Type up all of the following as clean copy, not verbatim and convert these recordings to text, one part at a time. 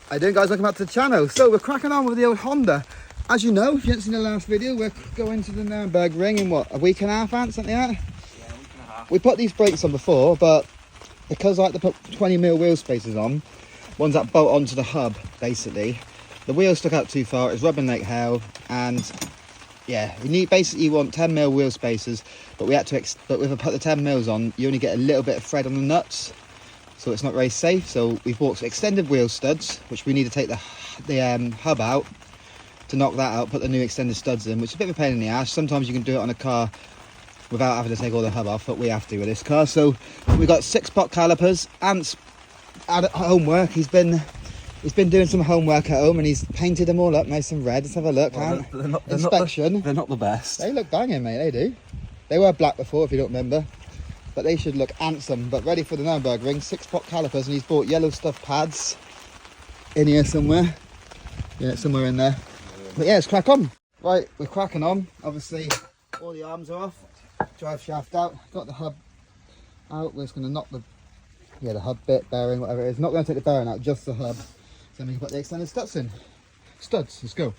How you doing, guys? Welcome back to the channel. So we're cracking on with the old Honda. As you know, if you haven't seen the last video, we're going to the Nurburgring in what, a week and a half, Ant, something like that? Yeah, a week and a half. We put these brakes on before, but because I like to put 20mm wheel spacers on, ones that bolt onto the hub, basically, the wheel stuck out too far, it's rubbing like hell, and yeah, you want 10mm wheel spacers, but we had to, but if I put the 10mm on, you only get a little bit of thread on the nuts, so it's not very safe. So we've bought extended wheel studs, which we need to take the hub out to knock that out, put the new extended studs in, which is a bit of a pain in the ass. Sometimes you can do it on a car without having to take all the hub off, but we have to with this car. So we've got 6-pot calipers. Ant's at homework. He's been doing some homework at home and he's painted them all up nice and red. Let's have a look. Well, they're not the best. They look banging, mate. They do. They were black before, if you don't remember, but they should look handsome. But ready for the Nurburgring. 6-pot calipers, and he's bought yellow stuff pads in here somewhere. Yeah, somewhere in there. But yeah, let's crack on. Right, we're cracking on. Obviously, all the arms are off. Drive shaft out. Got the hub out. We're just going to knock the hub bit, bearing, whatever it is. Not going to take the bearing out, just the hub. So then we can put the extended studs in. Studs, let's go.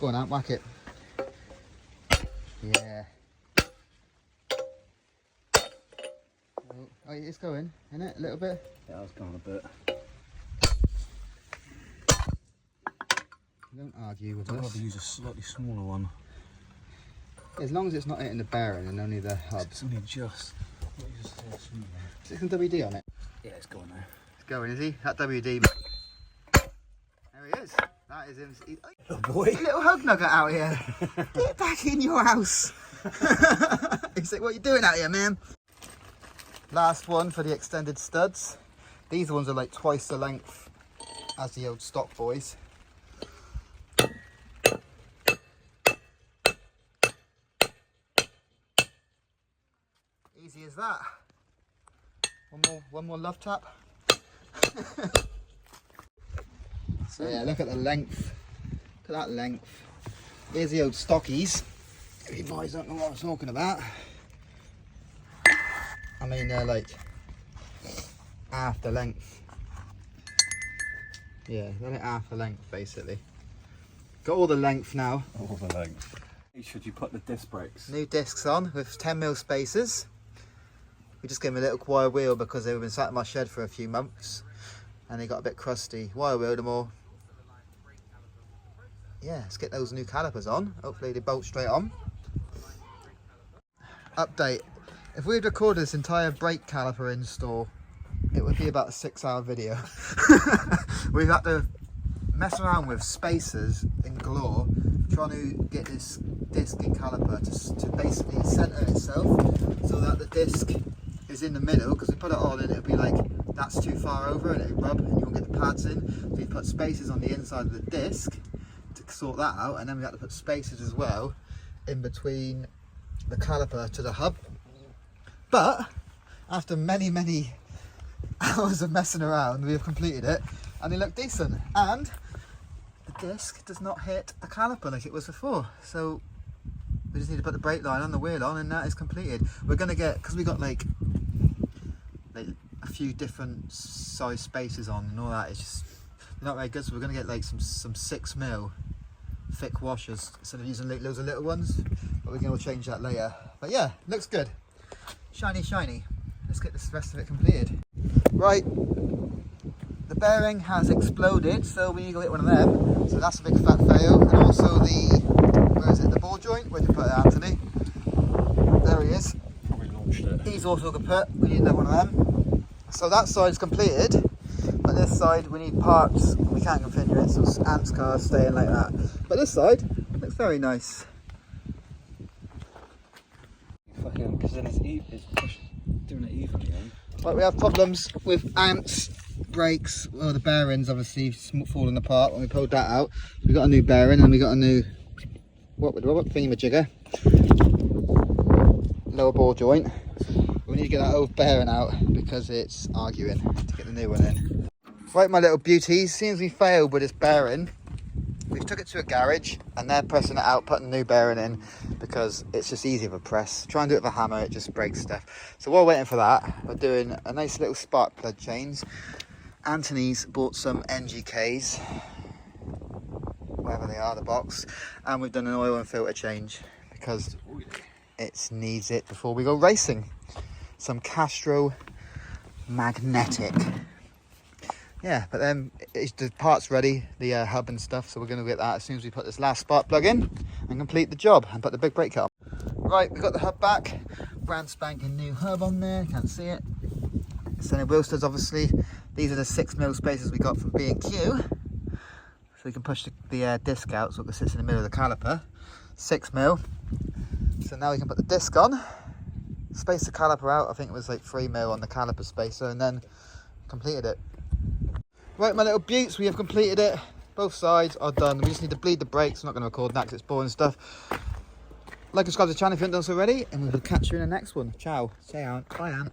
Go on, Ant, whack it. Yeah. Oh, it's going, isn't it? A little bit. Yeah, I was going a bit. Don't argue with I'd us. rather use a slightly smaller one. As long as it's not hitting the bearing and only the hub. It's only just. Is it some WD on it? Yeah, it's going now. It's going, is he? That WD. There he is. That is him. Little boy. A little hug nugget out here. Get back in your house. He's like, what are you doing out here, man? Last one for the extended studs. These ones are like twice the length as the old stock boys. Easy as that. One more love tap. So yeah, look at the length. Look at that length. Here's the old stockies. If you guys don't know what I'm talking about. I mean, they're like half the length. Yeah, they're like half the length basically. Got all the length now. All the length. Should you put the disc brakes? New discs on with 10mm spacers. We just gave them a little wire wheel because they've been sat in my shed for a few months and they got a bit crusty. Wire wheeled them all. Yeah, let's get those new calipers on. Hopefully they bolt straight on. Update. If we had recorded this entire brake caliper install, it would be about a 6-hour video. We've had to mess around with spacers in galore, trying to get this disc and caliper to basically center itself so that the disc is in the middle, because we put it all in, it'll be like that's too far over and it'll rub and you won't get the pads in. So we put spacers on the inside of the disc to sort that out, and then we had to put spacers as well in between the caliper to the hub. But after many hours of messing around, we have completed it and they look decent, and the disc does not hit the caliper like it was before. So we just need to put the brake line on, the wheel on, and that is completed. We're going to get, because we got like a few different size spacers on and all that, it's just not very good, so we're going to get like some 6mm thick washers instead of using loads of little ones, but we're going to change that later. But yeah, looks good. Shiny. Let's get this rest of it completed. Right, the bearing has exploded, so we need to go get one of them. So that's a big fat fail. And also the ball joint. Where'd you put it, Anthony? There he is. Probably launched it. He's also kaput. We need another one of them. So that side's completed, but this side we need parts. We can't configure it, so Ant's car is staying like that. But this side looks very nice. Because then it's doing it evenly. Right, we have problems with Ant's brakes. Well, the bearings obviously falling apart when we pulled that out. We got a new bearing and we got a new what thingamajigger, lower ball joint. We need to get that old bearing out because it's arguing to get the new one in. Right, my little beauties, seems we failed with this bearing. We took it to a garage and they're pressing it out, putting a new bearing in because it's just easier of a press. Try and do it with a hammer, it just breaks stuff. So while we're waiting for that, we're doing a nice little spark plug change. Anthony's bought some NGKs, wherever they are, the box, and we've done an oil and filter change because it needs it before we go racing. Some Castro magnetic. Yeah, but then the part's ready, the hub and stuff, so we're going to get that as soon as we put this last spark plug in and complete the job and put the big brake kit on. Right, we've got the hub back, brand spanking new hub on there, can't see it. Extended wheel studs, obviously. These are the 6mm spacers we got from B&Q, so we can push the disc out so it sits in the middle of the caliper. 6mm. So now we can put the disc on, space the caliper out. I think it was like 3mm on the caliper spacer, and then completed it. Right, my little beauts, we have completed it. Both sides are done. We just need to bleed the brakes. I'm not going to record that because it's boring stuff. Like and subscribe to the channel if you haven't done so already, and we will catch you in the next one. Ciao. Say out. Bye, Ant.